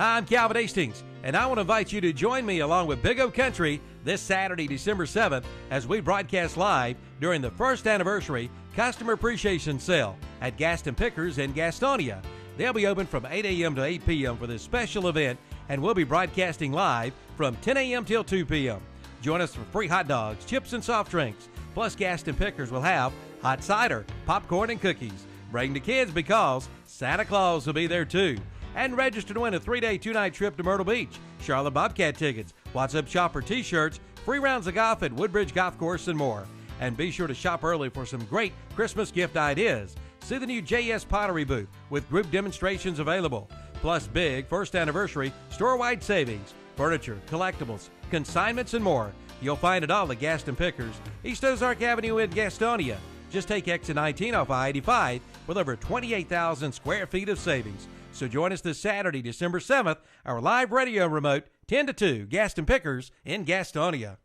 Hi, I'm Calvin Hastings, and I want to invite you to join me along with Big O Country this Saturday, December 7th, as we broadcast live during the first anniversary Customer Appreciation Sale at Gaston Pickers in Gastonia. They'll be open from 8 a.m. to 8 p.m. for this special event, and we'll be broadcasting live from 10 a.m. till 2 p.m. Join us for free hot dogs, chips, and soft drinks. Plus, Gaston Pickers will have hot cider, popcorn, and cookies. Bring the kids because Santa Claus will be there too. And register to win a 3-day, 2-night trip to Myrtle Beach, Charlotte Bobcat tickets, What's Up Shopper t-shirts, free rounds of golf at Woodbridge Golf Course, and more. And be sure to shop early for some great Christmas gift ideas. See the new JS Pottery booth with group demonstrations available. Plus big first anniversary store-wide savings, furniture, collectibles, consignments, and more. You'll find it all at Gaston Pickers, East Ozark Avenue in Gastonia. Just take exit 19 off I-85 with over 28,000 square feet of savings. So join us this Saturday, December 7th, our live radio remote, 10 to 2, Gaston Pickers in Gastonia.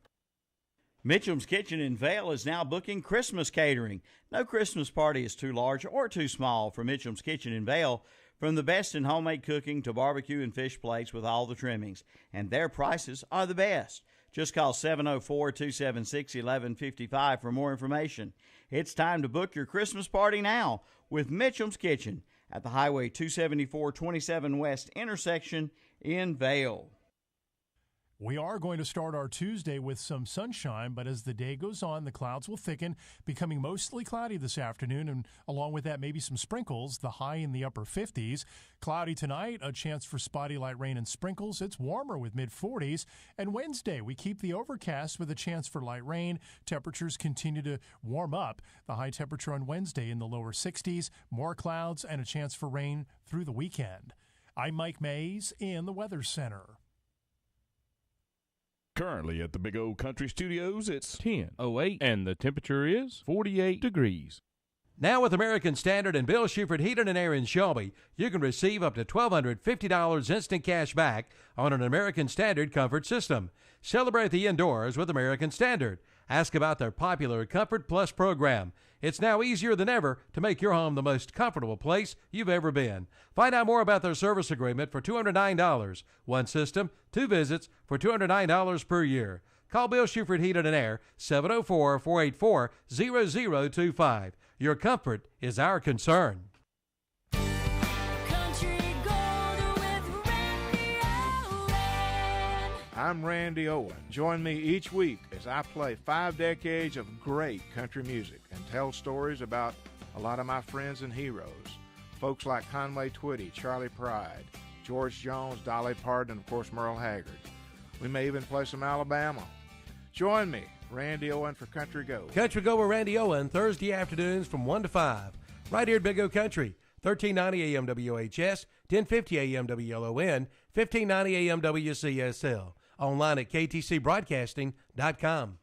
Mitchum's Kitchen in Vail is now booking Christmas catering. No Christmas party is too large or too small for Mitchum's Kitchen in Vail. From the best in homemade cooking to barbecue and fish plates with all the trimmings. And their prices are the best. Just call 704-276-1155 for more information. It's time to book your Christmas party now with Mitchum's Kitchen at the Highway 274-27 West intersection in Vail. We are going to start our Tuesday with some sunshine, but as the day goes on, the clouds will thicken, becoming mostly cloudy this afternoon, and along with that, maybe some sprinkles, the high in the upper 50s. Cloudy tonight, a chance for spotty light rain and sprinkles. It's warmer with mid-40s. And Wednesday, we keep the overcast with a chance for light rain. Temperatures continue to warm up. The high temperature on Wednesday in the lower 60s, more clouds, and a chance for rain through the weekend. I'm Mike Mays in the Weather Center. Currently at the Big O Country Studios, it's 10:08, and the temperature is 48 degrees. Now with American Standard and Bill Shuford Heating and Air in Shelby, you can receive up to $1,250 instant cash back on an American Standard comfort system. Celebrate the indoors with American Standard. Ask about their popular Comfort Plus program. It's now easier than ever to make your home the most comfortable place you've ever been. Find out more about their service agreement for $209. One system, 2 visits for $209 per year. Call Bill Shuford Heating and Air, 704-484-0025. Your comfort is our concern. I'm Randy Owen. Join me each week as I play 5 decades of great country music and tell stories about a lot of my friends and heroes. Folks like Conway Twitty, Charlie Pride, George Jones, Dolly Parton, and of course Merle Haggard. We may even play some Alabama. Join me, Randy Owen, for Country Go. Country Go with Randy Owen, Thursday afternoons from 1 to 5. Right here at Big O Country, 1390 AM WHS, 1050 AM WLON, 1590 AM WCSL. Online at ktcbroadcasting.com.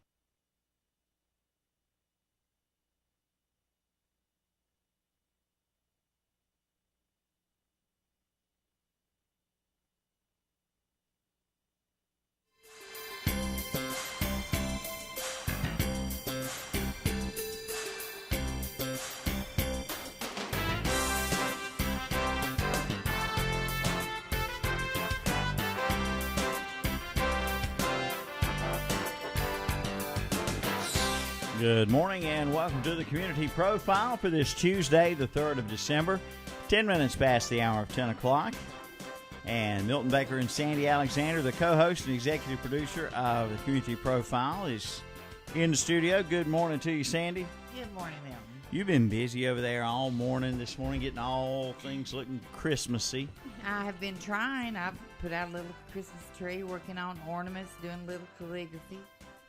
Good morning and welcome to the Community Profile for this Tuesday, the 3rd of December, 10 minutes past the hour of 10 o'clock. And Milton Baker and Sandy Alexander, the co-host and executive producer of the Community Profile, is in the studio. Good morning to you, Sandy. Good morning, Milton. You've been busy over there all morning this morning, getting all things looking Christmassy. I have been trying. I've put out a little Christmas tree, working on ornaments, doing a little calligraphy.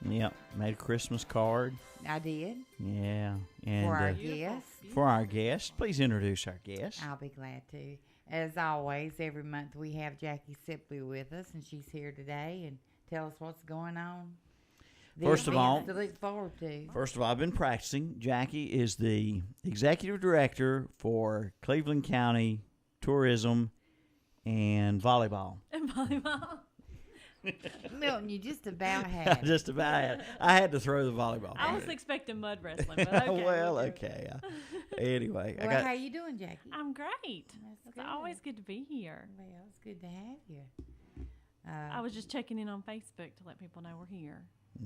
Yep, made a Christmas card. I did. Yeah. And, for our guests. For our guests. Please introduce our guests. I'll be glad to. As always, every month we have Jackie Sibley with us, and she's here today and tell us what's going on. First of all, to look forward to. First of all, I've been practicing. Jackie is the executive director for Cleveland County Tourism and Volleyball. And volleyball. Milton, you just about had it. Just about had. I had to throw the volleyball. I was expecting mud wrestling, but okay. Well, we'll do it. okay. Anyway, Well, how you doing, Jackie? I'm great. That's It's always good to be here. Well, it's good to have you. I was just checking in on Facebook to let people know we're here.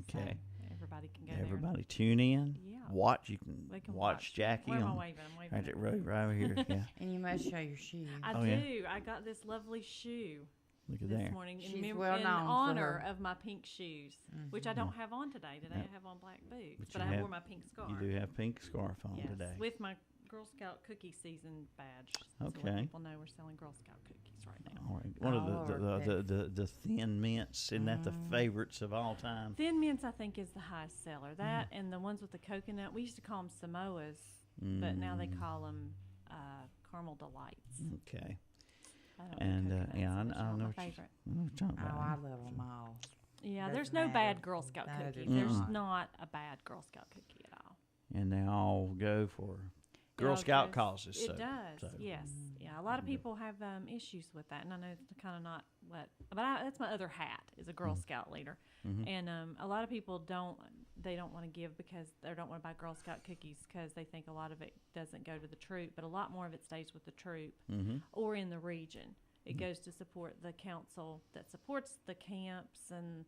Okay. So everybody can go there. Everybody tune in. Yeah. Watch. You can, They can watch Jackie. Where am I on, waving? I'm waving. right over here. Yeah. And you must show your shoes. I Oh, do. yeah. I got this lovely shoe Look at this there. morning She's in, well in known for honor her- of my pink shoes, which I don't have on today. Today I have on black boots, But but you I have- wore my pink scarf. You do have pink scarf on Yes, today. with my Girl Scout cookie season badge. So Okay. let people know we're selling Girl Scout cookies right now. All right. One Oh, of the thin mints, isn't that the favorites of all time? Thin mints, I think, is the highest seller. That and the ones with the coconut. We used to call them Samoas, but now they call them caramel delights. Okay. I don't And do coconuts, yeah, which I are know my what favorite. I know what you're talking Oh, about. I love them all. Yeah, Doesn't there's no matter. bad Girl Scout No, cookie. there's There's not. not a bad Girl Scout cookie at all. And they all go for Girl all Scout goes- causes. It so, does, so. yes. Yeah, a lot of people have issues with that, and I know it's kind of not what. But that's my other hat is a Girl Scout leader, and a lot of people don't want to give because they don't want to buy Girl Scout cookies because they think a lot of it doesn't go to the troop, but a lot more of it stays with the troop or in the region. It goes to support the council that supports the camps and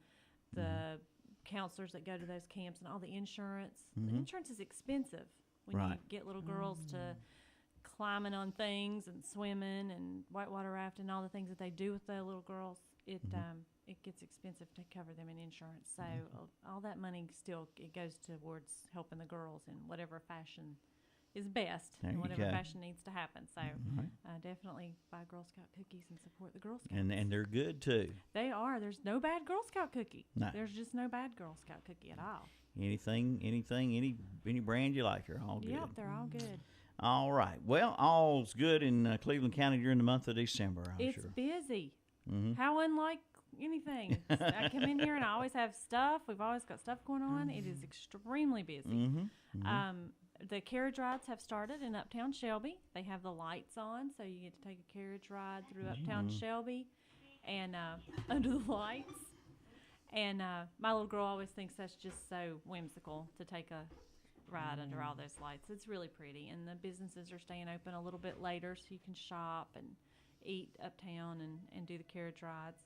the counselors that go to those camps and all the insurance. The insurance is expensive when you Right. get little girls to climbing on things and swimming and whitewater rafting, all the things that they do with the little girls. It gets expensive to cover them in insurance. So all that money still it goes towards helping the girls in whatever fashion is best There and you whatever go. fashion needs to happen. So Right. definitely buy Girl Scout cookies and support the Girl Scouts. And they're good too. They are. There's no bad Girl Scout cookie. No. There's just no bad Girl Scout cookie at all. Anything, any brand you like are all good. Yep, they're all good. All right. Well, all's good in Cleveland County during the month of December, I'm It's sure. busy. How unlike anything. I come in here and I always have stuff. We've always got stuff going on. It is extremely busy. The carriage rides have started in Uptown Shelby. They have the lights on, so you get to take a carriage ride through Uptown Shelby and under the lights. And my little girl always thinks that's just so whimsical to take a ride under all those lights. It's really pretty. And the businesses are staying open a little bit later so you can shop and eat uptown and do the carriage rides.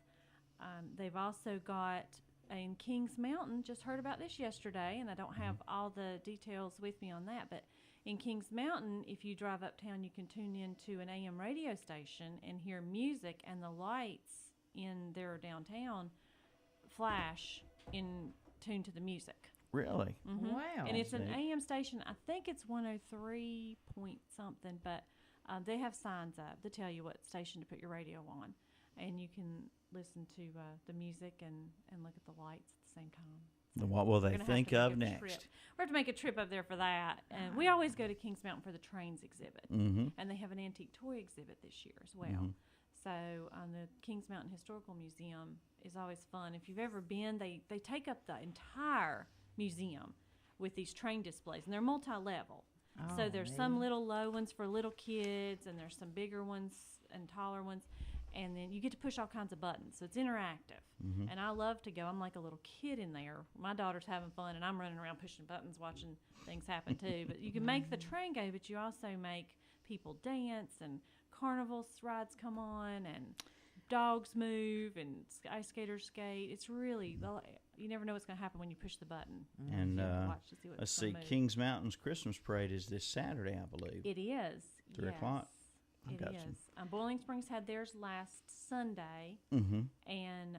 They've also got in Kings Mountain, just heard about this yesterday, and I don't have all the details with me on that, but in Kings Mountain, if you drive uptown, you can tune into an AM radio station and hear music, and the lights in their downtown flash in tune to the music. Really? Wow. And it's an Neat. AM station. I think it's 103 point something, but they have signs up to tell you what station to put your radio on, and you can listen to the music and look at the lights at the same time. What will We're they gonna have think to make of a next? trip. We have to make a trip up there for that, and we always go to Kings Mountain for the trains exhibit, and they have an antique toy exhibit this year as well. So the Kings Mountain Historical Museum is always fun. If you've ever been, they take up the entire museum with these train displays, and they're multi-level. So there's some little low ones for little kids, and there's some bigger ones and taller ones, and then you get to push all kinds of buttons. So it's interactive, and I love to go. I'm like a little kid in there. My daughter's having fun, and I'm running around pushing buttons, watching things happen too. But you can make the train go, but you also make people dance, and carnival rides come on, and dogs move, and ice skaters skate. It's really, you never know what's going to happen when you push the button. And You have to watch to see what's let's gonna see, move. Kings Mountain's Christmas parade is this Saturday, I believe. It is. 3 o'clock. I've It got is. some. Boiling Springs had theirs last Sunday, Mm-hmm. and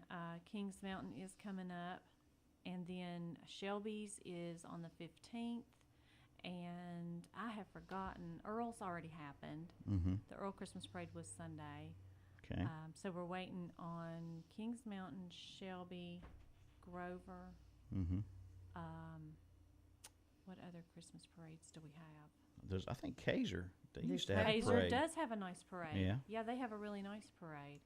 Kings Mountain is coming up, and then Shelby's is on the 15th, and I have forgotten, Earl's already happened. Mm-hmm. The Earl Christmas Parade was Sunday. Okay. So we're waiting on Kings Mountain, Shelby, Grover. Mm-hmm. What other Christmas parades do we have? There's, I think, Kaiser. They There's used to have a Hazer parade. does have a nice parade. Yeah. Yeah, they have a really nice parade.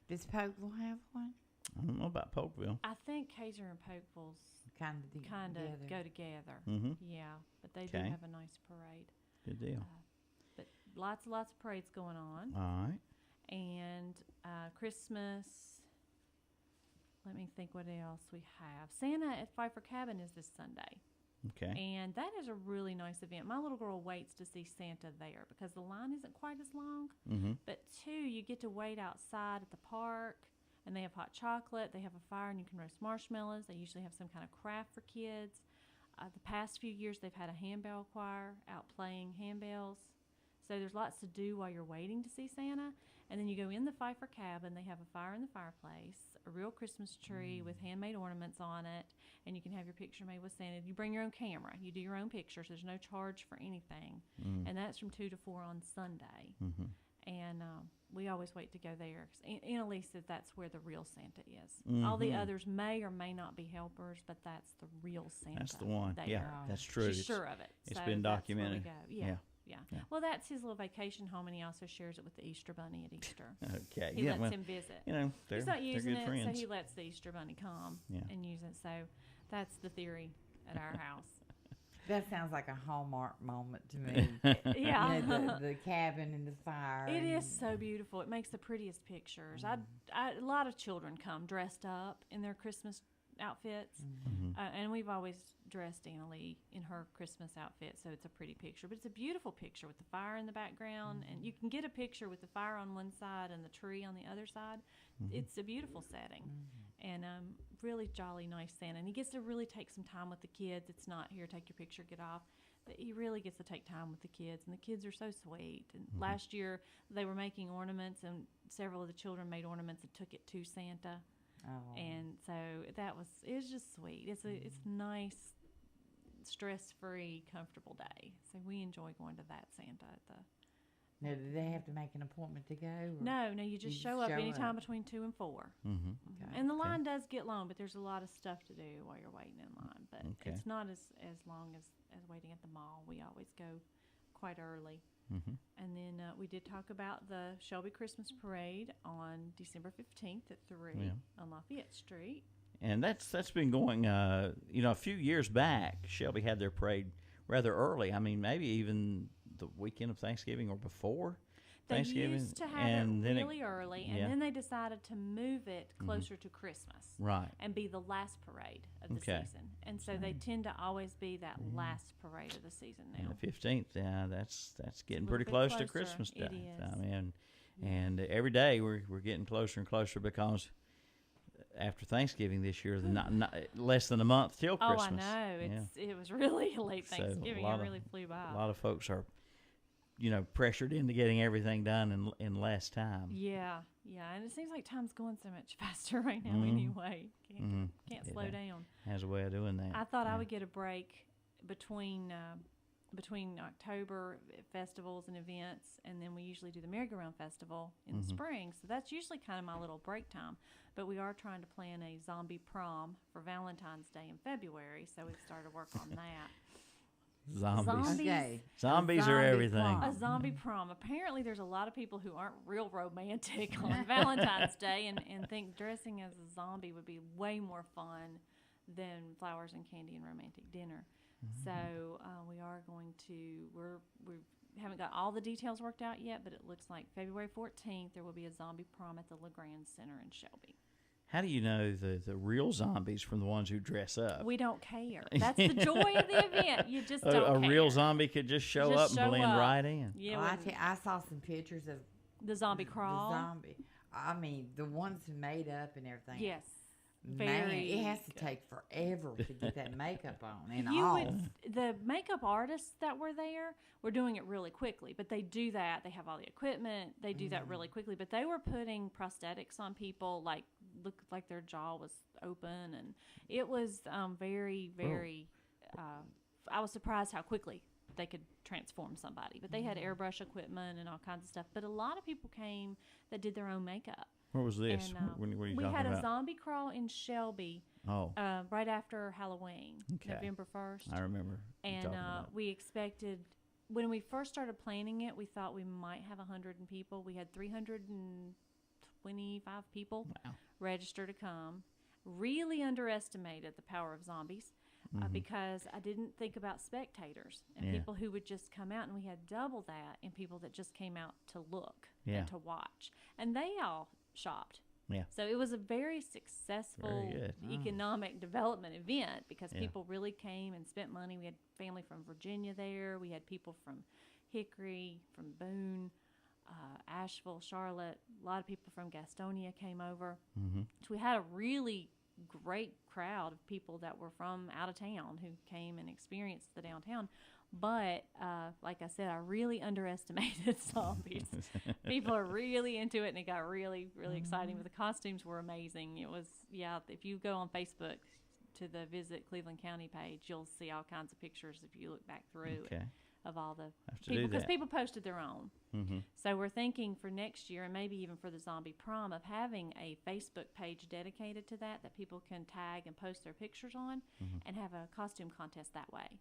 Does Pokeville have one? I don't know about Polkville. I think Kaiser and Pokeville's Kind kind of of go together. Mm-hmm. Yeah, but they do Okay. have a nice parade. Good deal. But lots of parades going on. All right. And Christmas let me think what else we have. Santa at Pfeiffer Cabin is this Sunday. Okay. And that is a really nice event. My little girl waits to see Santa there because the line isn't quite as long. Mm-hmm. But, two, you get to wait outside at the park, and they have hot chocolate. They have a fire, and you can roast marshmallows. They usually have some kind of craft for kids. The past few years, they've had a handbell choir out playing handbells. So there's lots to do while you're waiting to see Santa. And then you go in the Pfeiffer Cabin. They have a fire in the fireplace, a real Christmas tree with handmade ornaments on it, and you can have your picture made with Santa. You bring your own camera. You do your own pictures. There's no charge for anything. And that's from 2 to 4 on Sunday. Mm-hmm. And we always wait to go there. Annalise said that's where the real Santa is. All the others may or may not be helpers, but that's the real Santa. That's the one. There. Yeah, that's true. She's sure of it. It's So been that's where we documented. go. Yeah. Yeah. Well, that's his little vacation home, and he also shares it with the Easter Bunny at Easter. Okay. He lets well, him visit. You know, they're, He's not they're using good it, friends. so he lets the Easter Bunny come Yeah. and use it. So that's the theory at our house. That sounds like a Hallmark moment to me. Yeah. You know, the cabin and the fire. It and- is so beautiful. It makes the prettiest pictures. A lot of children come dressed up in their Christmas outfits, and we've always dressed Anna Lee in her Christmas outfit, so it's a pretty picture. But it's a beautiful picture with the fire in the background, and you can get a picture with the fire on one side and the tree on the other side. It's a beautiful setting, and really jolly, nice Santa. And he gets to really take some time with the kids. It's not here, take your picture, get off. But he really gets to take time with the kids, and the kids are so sweet. And last year they were making ornaments, and several of the children made ornaments and took it to Santa. Oh. And so it was just sweet. It's a nice, stress-free, comfortable day. So we enjoy going to that Santa at the. Now, do they have to make an appointment to go? Or? No, you just show up anytime between 2 and 4. Mm-hmm. Okay. And the line does get long, but there's a lot of stuff to do while you're waiting in line. But Okay. it's not as long as waiting at the mall. We always go quite early. Mm-hmm. And then we did talk about the Shelby Christmas Parade on December 15th at 3 on Lafayette Street. And that's been going, a few years back, Shelby had their parade rather early. I mean, maybe even the weekend of Thanksgiving or before Thanksgiving. They used to have and it then really early, and then they decided to move it closer to Christmas. Right. And be the last parade of the Okay. season. And so they tend to always be that last parade of the season now. And the 15th, that's getting little pretty bit close to closer. Christmas Day. It is. I mean, and every day we're getting closer and closer because after Thanksgiving this year, not less than a month till Christmas. Oh, I know. It was really late So Thanksgiving. It really flew by. A lot of folks are, pressured into getting everything done in less time. Yeah, and it seems like time's going so much faster right now anyway. Can't slow down. Has a way of doing that. I thought I would get a break between October festivals and events, and then we usually do the merry-go-round festival in the spring. So that's usually kind of my little break time. But we are trying to plan a zombie prom for Valentine's Day in February, so we've started work on that. Zombies. Okay. Zombies are Zombie everything. prom. A zombie prom. Apparently, there's a lot of people who aren't real romantic on Valentine's Day and think dressing as a zombie would be way more fun than flowers and candy and romantic dinner. So we are going to. We haven't got all the details worked out yet, but it looks like February 14th there will be a zombie prom at the LeGrand Center in Shelby. How do you know the real zombies from the ones who dress up? We don't care. That's the joy of the event. You just don't a care. real zombie could just show up and blend right in. Yeah, I saw some pictures of the zombie crawl. the zombie. I mean, the ones who made up and everything. Yes. Man, Very it has to take forever to get that makeup on and You off. the makeup artists that were there were doing it really quickly, but they do that. They have all the equipment. They do that really quickly, but they were putting prosthetics on people, like looked like their jaw was open, and it was very, very. I was surprised how quickly they could transform somebody, but they had airbrush equipment and all kinds of stuff. But a lot of people came that did their own makeup. Where was this? And, What are you we talking had about? a zombie crawl in Shelby. Oh, Right after Halloween, Okay. November 1st. I remember. you And talking about it. we expected, when we first started planning it, we thought we might have 100 people. We had 325 people register to come. Really underestimated the power of zombies because I didn't think about spectators and people who would just come out. And we had double that in people that just came out to look and to watch. And they all shopped Yeah. So it was a very successful economic development event because people really came and spent money. We had family from Virginia there. We had people from Hickory, from Boone, Asheville, Charlotte. A lot of people from Gastonia came over. So we had a really great crowd of people that were from out of town who came and experienced the downtown. But like I said, I really underestimated zombies. People are really into it, and it got really, really exciting. But the costumes were amazing. It was, if you go on Facebook to the Visit Cleveland County page, you'll see all kinds of pictures if you look back through of all the people. Because people posted their own. So we're thinking for next year, and maybe even for the Zombie Prom, of having a Facebook page dedicated to that people can tag and post their pictures on and have a costume contest that way.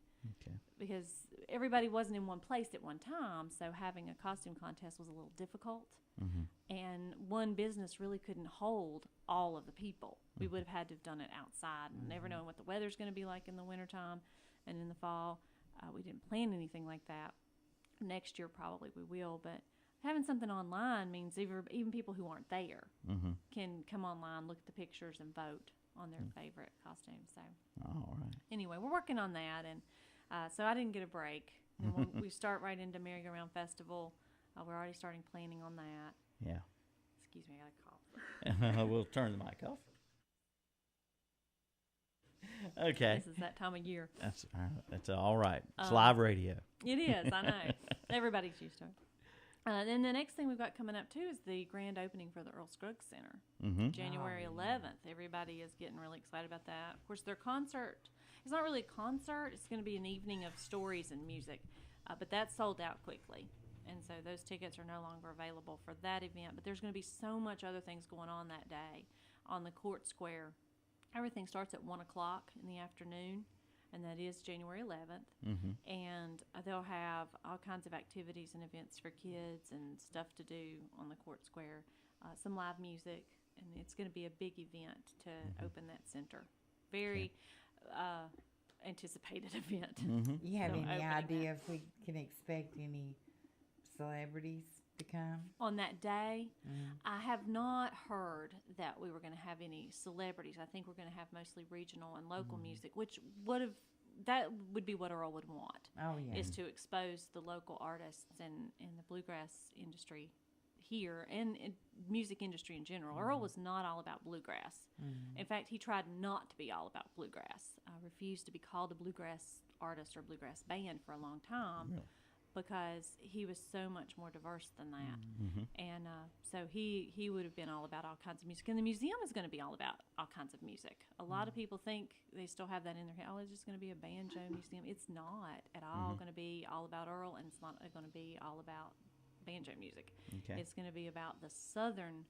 Because everybody wasn't in one place at one time, so having a costume contest was a little difficult. And one business really couldn't hold all of the people. We would have had to have done it outside, and never knowing what the weather's going to be like in the wintertime and in the fall. We didn't plan anything like that. Next year probably we will, but having something online means even people who aren't there can come online, look at the pictures, and vote on their favorite costume. So, all right. Anyway, we're working on that, and so I didn't get a break. And we start right into Merry-Go-Round Festival. We're already starting planning on that. Yeah. Excuse me, I got a cough. We'll turn the mic off. Okay. This is that time of year. That's all right. It's live radio. It is, I know. Everybody's used to it. Then the next thing we've got coming up, too, is the grand opening for the Earl Scruggs Center. January 11th. Everybody is getting really excited about that. Of course, their concert, it's not really a concert. It's going to be an evening of stories and music. But that's sold out quickly. And so those tickets are no longer available for that event. But there's going to be so much other things going on that day on the Court Square. Everything starts at 1 o'clock in the afternoon, and that is January 11th. And they'll have all kinds of activities and events for kids and stuff to do on the Court Square, some live music, and it's going to be a big event to open that center. Very anticipated event. You have any idea if we can expect any celebrities to come on that day? I have not heard that we were going to have any celebrities. I think we're going to have mostly regional and local music, which that would be what Earl would want. Is to expose the local artists and the bluegrass industry here and music industry in general. Earl was not all about bluegrass. In fact, he tried not to be all about bluegrass. Refused to be called a bluegrass artist or bluegrass band for a long time. Because he was so much more diverse than that. And so he would have been all about all kinds of music. And the museum is going to be all about all kinds of music. A lot of people think they still have that in their head. Oh, it's just going to be a banjo museum. It's not at all going to be all about Earl, and it's not going to be all about banjo music. It's going to be about the Southern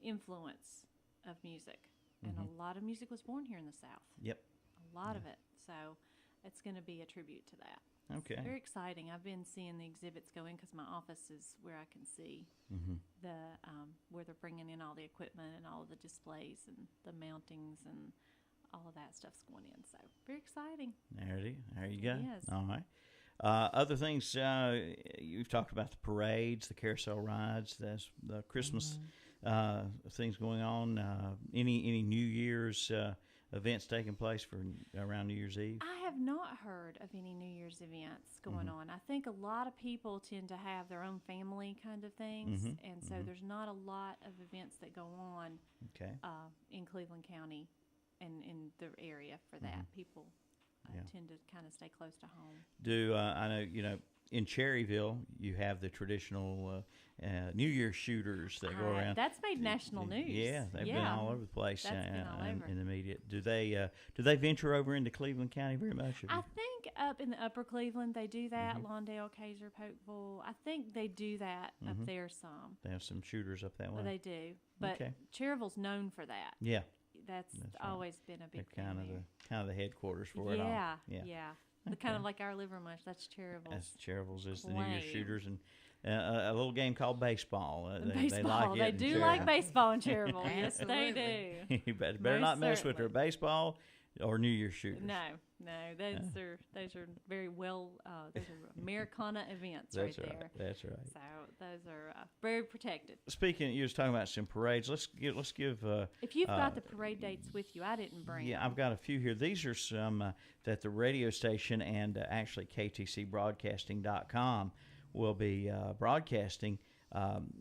influence of music. And a lot of music was born here in the South. A lot of it. So it's going to be a tribute to that. Okay. It's very exciting. I've been seeing the exhibits go in because my office is where I can see the where they're bringing in all the equipment and all of the displays and the mountings and all of that stuff's going in. So very exciting. There you go. Yes. All right. Other things you've talked about: the parades, the carousel rides, the Christmas things going on. Any New Year's events taking place for around New Year's Eve? I have not heard of any New Year's events going on. I think a lot of people tend to have their own family kind of things, and so there's not a lot of events that go on in Cleveland County and in the area for that. People tend to kind of stay close to home. I know, in Cherryville, you have the traditional New Year shooters that go around. That's made national news. Yeah, they've been all over the place over. in the media. Do they venture over into Cleveland County very much? I think up in the upper Cleveland they do that. Lawndale, Kaiser, Polkville. I think they do that up there some. They have some shooters up that way. Well, they do. But Cherryville's known for that. Yeah. That's always been a big thing. Kind of the headquarters for it all. Yeah. Kind of like our Livermush. That's Cherryville's. That's Cherryville's is the New Year shooters, and a little game called baseball. They like it. They do like baseball in Cherryville. Yes, they do. You better not mess with their baseball or New Year's shooters. No, those are very well. Those are Americana events right there. That's right. So those are very protected. Speaking, you was talking about some parades. Let's give. If you've got the parade dates with you, I didn't bring. Yeah, them. I've got a few here. These are some that the radio station and actually KTCBroadcasting.com will be broadcasting.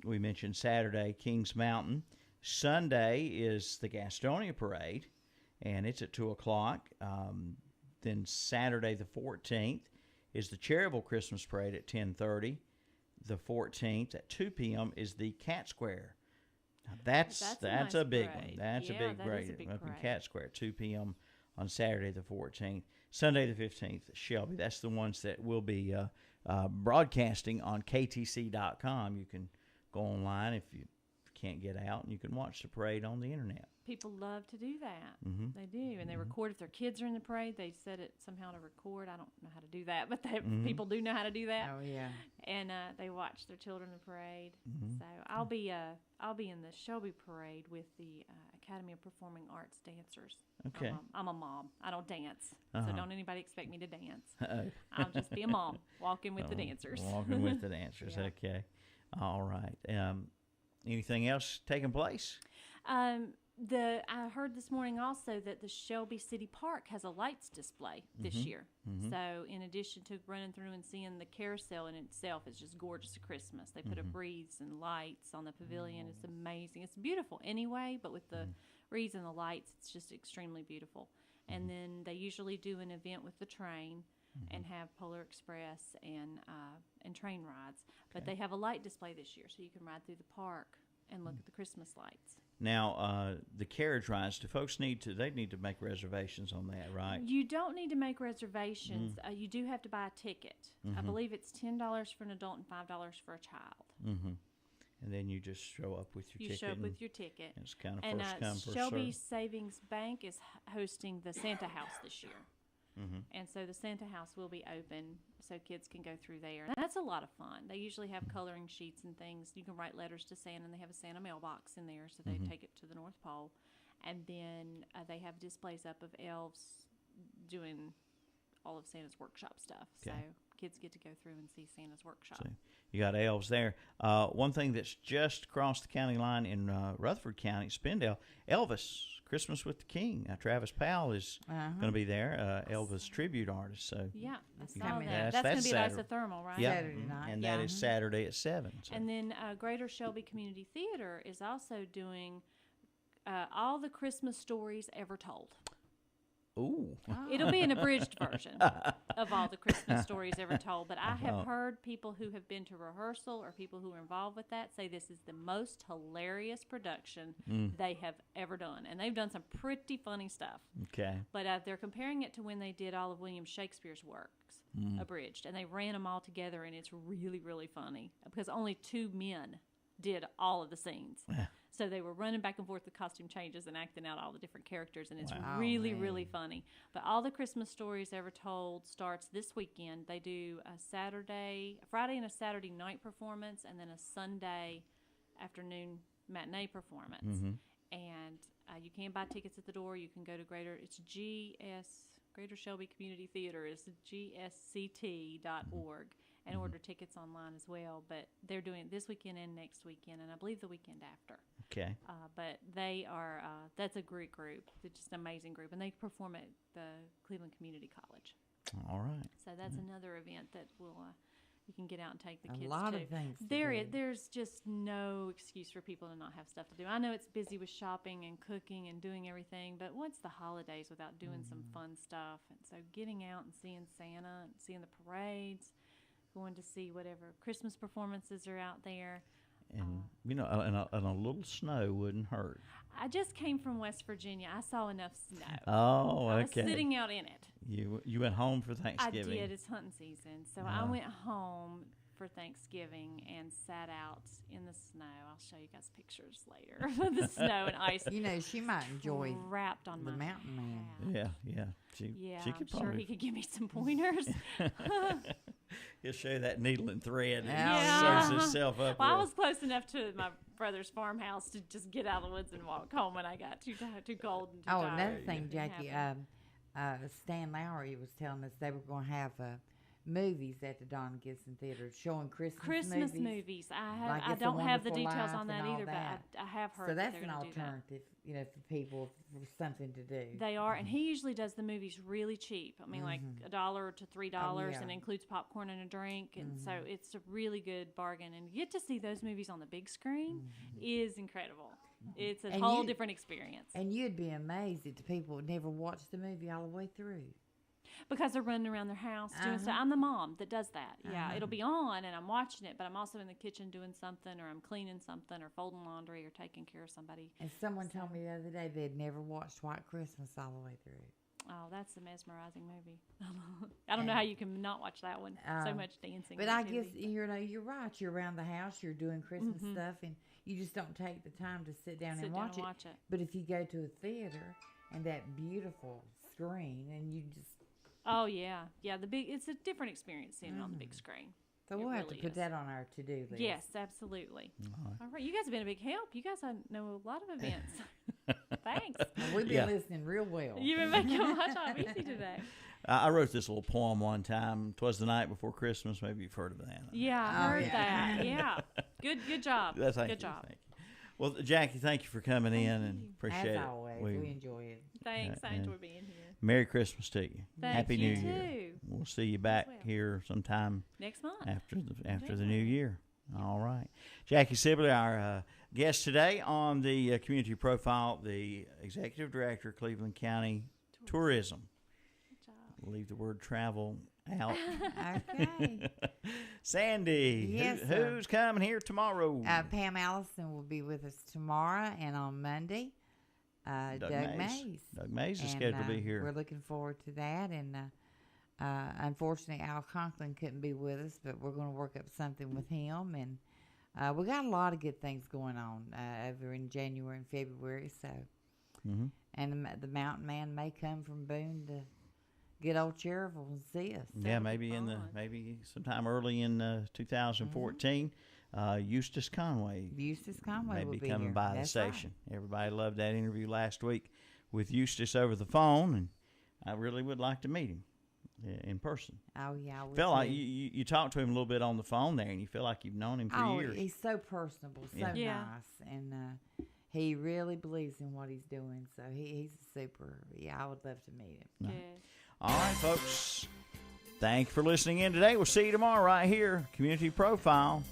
We mentioned Saturday, Kings Mountain. Sunday is the Gastonia Parade, and it's at 2 o'clock. Then Saturday the 14th is the Cherryville Christmas Parade at 10:30. The 14th at 2 p.m. is the Cat Square. Now that's a nice big one. parade. That's a big that parade is a big up in parade. Cat Square at 2 p.m. on Saturday the 14th. Sunday the 15th, Shelby. That's the ones that will be broadcasting on KTC.com. You can go online if you can't get out, and you can watch the parade on the internet. People love to do that. Mm-hmm. They do, and they record if their kids are in the parade. They set it somehow to record. I don't know how to do that, but people do know how to do that. Oh yeah. And they watch their children in the parade. Mm-hmm. So I'll be in the Shelby parade with the Academy of Performing Arts dancers. Okay. I'm a mom. I don't dance, so don't anybody expect me to dance. I'll just be a mom walking with the dancers. Walking with the dancers. Yeah. Okay. All right. Anything else taking place? I heard this morning also that the Shelby City Park has a lights display this year. So in addition to running through and seeing the carousel in itself, it's just gorgeous at Christmas. They put up wreaths and lights on the pavilion. It's amazing. It's beautiful anyway, but with the wreaths and the lights, it's just extremely beautiful. And then they usually do an event with the train and have Polar Express and train rides. But they have a light display this year, so you can ride through the park and look at the Christmas lights. Now, the carriage rides, do folks need to make reservations on that, right? You don't need to make reservations. You do have to buy a ticket. I believe it's $10 for an adult and $5 for a child. Mm-hmm. And then you just show up with your ticket. You show up with your ticket. It's kind of And first come, first Shelby served. Savings Bank is hosting the Santa House this year. And so the Santa House will be open so kids can go through there. And that's a lot of fun. They usually have coloring sheets and things. You can write letters to Santa, and they have a Santa mailbox in there, so they take it to the North Pole. And then they have displays up of elves doing all of Santa's workshop stuff. Okay. So kids get to go through and see Santa's workshop. So you got elves there. One thing that's just crossed the county line in Rutherford County, Spindale, Elvis, Christmas with the King. Travis Powell is going to be there, Elvis tribute artist. So Yeah, I you saw can- that. that's That's going to be at Saturday. Isothermal, right? Yeah, Saturday night. and that is Saturday at 7. So. And then Greater Shelby Community Theater is also doing all the Christmas stories ever told. Ooh. It'll be an abridged version of all the Christmas stories ever told. But I have heard people who have been to rehearsal or people who are involved with that say this is the most hilarious production they have ever done. And they've done some pretty funny stuff. Okay. But they're comparing it to when they did all of William Shakespeare's works abridged. And they ran them all together, and it's really, really funny because only 2 men did all of the scenes. So they were running back and forth with costume changes and acting out all the different characters, and it's really, really funny. But all the Christmas stories ever told starts this weekend. They do a Friday and a Saturday night performance, and then a Sunday afternoon matinee performance. And you can buy tickets at the door. You can go to Greater Shelby Community Theater is gsct.org. And order tickets online as well. But they're doing it this weekend and next weekend, and I believe the weekend after. Okay. But they are, that's a great group. It's just an amazing group. And they perform at the Cleveland Community College. All right. So that's another event that will, you can get out and take the kids to. A lot of things to do. There's just no excuse for people to not have stuff to do. I know it's busy with shopping and cooking and doing everything, but what's the holidays without doing some fun stuff? And so getting out and seeing Santa and seeing the parades, going to see whatever Christmas performances are out there. And, and a little snow wouldn't hurt. I just came from West Virginia. I saw enough snow. Oh, I was okay. sitting out in it. You went home for Thanksgiving. I did. It's hunting season. So I went home for Thanksgiving and sat out in the snow. I'll show you guys pictures later of the snow and ice. She might enjoy wrapped on the my mountain man. hat. Yeah. She I'm could sure probably. he could give me some pointers. He'll show you that needle and thread. Yeah. And sews himself up. Well, I with. was close enough to my brother's farmhouse to just get out of the woods and walk home when I got too cold and too tired. Another thing, It didn't Jackie, happen. Stan Lowry was telling us they were going to have movies at the Don Gibson Theater showing Christmas movies. Like I It's a don't have the Wonderful details Life on that and all either, that. but I have heard So that's that an they're going to do that. alternative, for people for something to do. They are, and he usually does the movies really cheap. I mean, like $1 to $3, yeah. and includes popcorn and a drink, and so it's a really good bargain. And you get to see those movies on the big screen is incredible. It's a And whole you- different experience And you'd be amazed at the people who never watched the movie all the way through. because they're running around their house doing stuff. I'm the mom that does that. Yeah, it'll be on, and I'm watching it, but I'm also in the kitchen doing something, or I'm cleaning something, or folding laundry, or taking care of somebody. And someone told me the other day they'd never watched White Christmas all the way through. Oh, that's a mesmerizing movie. I don't know how you can not watch that one. So much dancing. But and I guess activity. you're right. You're around the house. You're doing Christmas stuff, and you just don't take the time to sit down and watch it. But if you go to a theater and that beautiful screen, and you just Oh yeah. It's a different experience seeing it on the big screen. so we'll have to put that on our to-do list. Yes, absolutely. All right, you guys have been a big help. You guys know a lot of events. Thanks. Well, we've been listening real well. You've been making my job easy today. I wrote this little poem one time. 'Twas the night before Christmas. Maybe you've heard of that. Yeah, I heard that. Yeah. Good job. Good job. Thank you. Well, Jackie, thank you for coming in and appreciate As it. always, we enjoy it. Thanks. I and enjoy being here. Merry Christmas to you. Thank Happy you New Year. too. We'll see you back well. here sometime Next month. after the new year. All right. Jackie Sibley, our guest today on the Community Profile, the Executive Director, Cleveland County Tourism. Good job. We'll leave the word travel out. Okay. Sandy, Yes, sir. who's coming here tomorrow? Pam Allison will be with us tomorrow, and on Monday, Doug Mays. Doug Mays is And, scheduled to be here. We're looking forward to that. And unfortunately, Al Conklin couldn't be with us, but we're going to work up something with him. And we got a lot of good things going on over in January and February. So, and the Mountain Man may come from Boone to get old Cherville and see us. Yeah, maybe maybe sometime early in 2014. Eustace Conway may be be coming here. by That's the right. station. Everybody loved that interview last week with Eustace over the phone, and I really would like to meet him in person. Oh yeah, I Felt like you talked to him a little bit on the phone there, and you feel like you've known him for years. He's so personable, so Yeah. nice, and he really believes in what he's doing. So he's a super. Yeah, I would love to meet him. Good. All right, folks. Thank you for listening in today. We'll see you tomorrow right here, Community Profile.